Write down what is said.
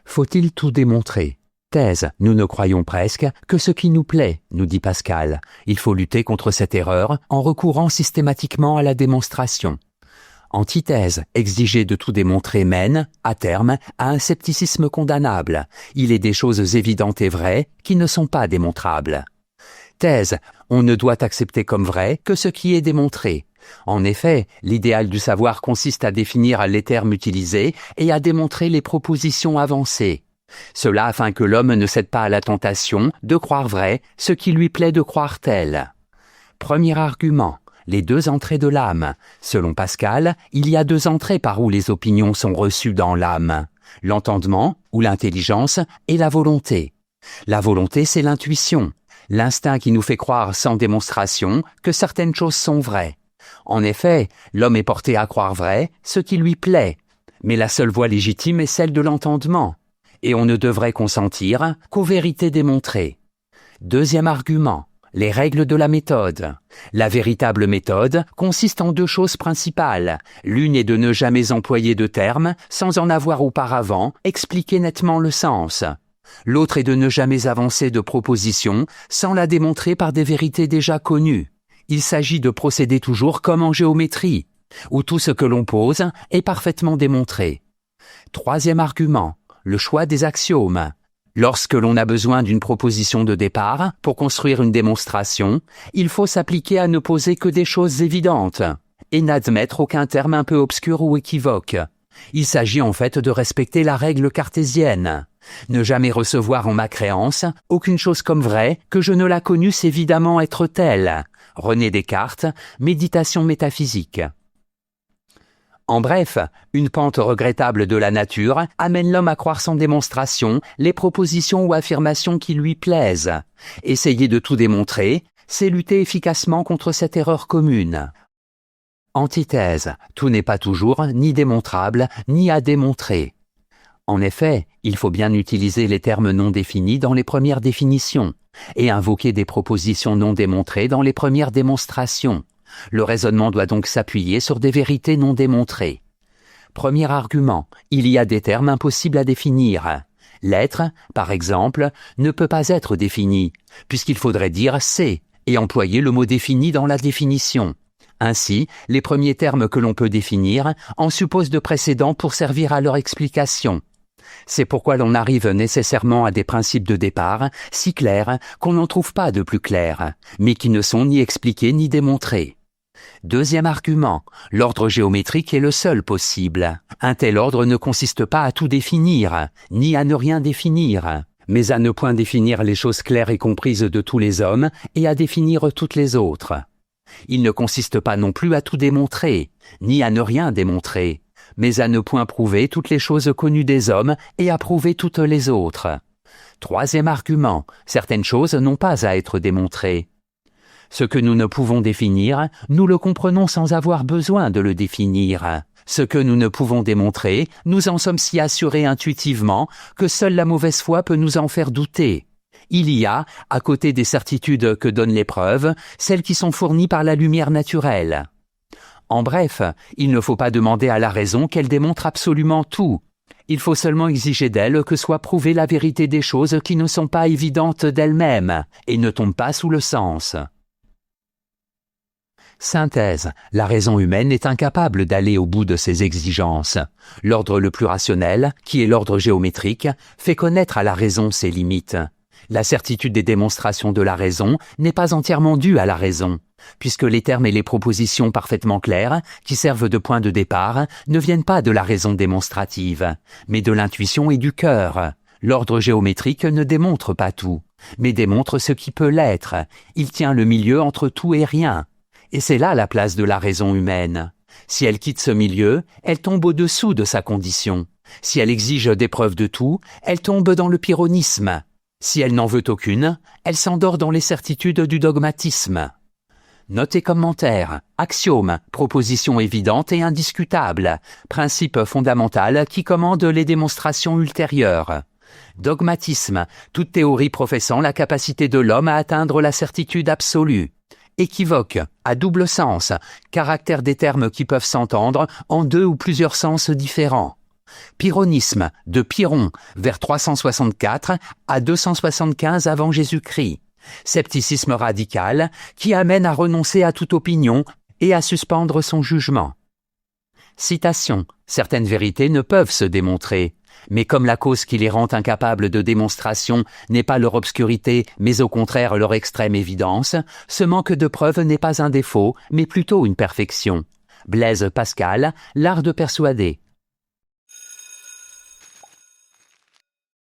Faut-il tout démontrer? Thèse, nous ne croyons presque que ce qui nous plaît, nous dit Pascal. Il faut lutter contre cette erreur en recourant systématiquement à la démonstration. Antithèse, exiger de tout démontrer mène, à terme, à un scepticisme condamnable. Il est des choses évidentes et vraies qui ne sont pas démontrables. Thèse, on ne doit accepter comme vrai que ce qui est démontré. En effet, l'idéal du savoir consiste à définir les termes utilisés et à démontrer les propositions avancées. Cela afin que l'homme ne cède pas à la tentation de croire vrai ce qui lui plaît de croire tel. Premier argument, les deux entrées de l'âme. Selon Pascal, il y a deux entrées par où les opinions sont reçues dans l'âme. L'entendement, ou l'intelligence, et la volonté. La volonté, c'est l'intuition, l'instinct qui nous fait croire sans démonstration que certaines choses sont vraies. En effet, l'homme est porté à croire vrai ce qui lui plaît, mais la seule voie légitime est celle de l'entendement, et on ne devrait consentir qu'aux vérités démontrées. Deuxième argument, les règles de la méthode. La véritable méthode consiste en deux choses principales. L'une est de ne jamais employer de termes sans en avoir auparavant expliqué nettement le sens. L'autre est de ne jamais avancer de proposition sans la démontrer par des vérités déjà connues. Il s'agit de procéder toujours comme en géométrie, où tout ce que l'on pose est parfaitement démontré. Troisième argument, le choix des axiomes. Lorsque l'on a besoin d'une proposition de départ pour construire une démonstration, il faut s'appliquer à ne poser que des choses évidentes et n'admettre aucun terme un peu obscur ou équivoque. Il s'agit en fait de respecter la règle cartésienne. Ne jamais recevoir en ma créance aucune chose comme vraie que je ne la connusse évidemment être telle. René Descartes, Méditation métaphysique. En bref, une pente regrettable de la nature amène l'homme à croire sans démonstration les propositions ou affirmations qui lui plaisent. Essayer de tout démontrer, c'est lutter efficacement contre cette erreur commune. Antithèse, tout n'est pas toujours ni démontrable ni à démontrer. En effet, il faut bien utiliser les termes non définis dans les premières définitions et invoquer des propositions non démontrées dans les premières démonstrations. Le raisonnement doit donc s'appuyer sur des vérités non démontrées. Premier argument, il y a des termes impossibles à définir. L'être, par exemple, ne peut pas être défini, puisqu'il faudrait dire « c'est » et employer le mot défini dans la définition. Ainsi, les premiers termes que l'on peut définir en supposent de précédents pour servir à leur explication. C'est pourquoi l'on arrive nécessairement à des principes de départ si clairs qu'on n'en trouve pas de plus clairs, mais qui ne sont ni expliqués ni démontrés. Deuxième argument, l'ordre géométrique est le seul possible. Un tel ordre ne consiste pas à tout définir, ni à ne rien définir, mais à ne point définir les choses claires et comprises de tous les hommes et à définir toutes les autres. Il ne consiste pas non plus à tout démontrer, ni à ne rien démontrer, mais à ne point prouver toutes les choses connues des hommes et à prouver toutes les autres. Troisième argument, certaines choses n'ont pas à être démontrées. Ce que nous ne pouvons définir, nous le comprenons sans avoir besoin de le définir. Ce que nous ne pouvons démontrer, nous en sommes si assurés intuitivement que seule la mauvaise foi peut nous en faire douter. Il y a, à côté des certitudes que donnent les preuves, celles qui sont fournies par la lumière naturelle. En bref, il ne faut pas demander à la raison qu'elle démontre absolument tout. Il faut seulement exiger d'elle que soit prouvée la vérité des choses qui ne sont pas évidentes d'elles-mêmes et ne tombent pas sous le sens. Synthèse. La raison humaine est incapable d'aller au bout de ses exigences. L'ordre le plus rationnel, qui est l'ordre géométrique, fait connaître à la raison ses limites. La certitude des démonstrations de la raison n'est pas entièrement due à la raison, puisque les termes et les propositions parfaitement clairs, qui servent de point de départ, ne viennent pas de la raison démonstrative, mais de l'intuition et du cœur. L'ordre géométrique ne démontre pas tout, mais démontre ce qui peut l'être. Il tient le milieu entre tout et rien. Et c'est là la place de la raison humaine. Si elle quitte ce milieu, elle tombe au-dessous de sa condition. Si elle exige des preuves de tout, elle tombe dans le pyrrhonisme. Si elle n'en veut aucune, elle s'endort dans les certitudes du dogmatisme. Notes et commentaires, axiomes, propositions évidentes et indiscutables, principe fondamental qui commande les démonstrations ultérieures. Dogmatisme, toute théorie professant la capacité de l'homme à atteindre la certitude absolue. Équivoque, à double sens, caractère des termes qui peuvent s'entendre en deux ou plusieurs sens différents. Pyrrhonisme de Pyrrhon vers 364 à 275 avant Jésus-Christ. Scepticisme radical qui amène à renoncer à toute opinion et à suspendre son jugement. Citation. Certaines vérités ne peuvent se démontrer, mais comme la cause qui les rend incapables de démonstration n'est pas leur obscurité, mais au contraire leur extrême évidence, ce manque de preuve n'est pas un défaut, mais plutôt une perfection. Blaise Pascal, L'art de persuader.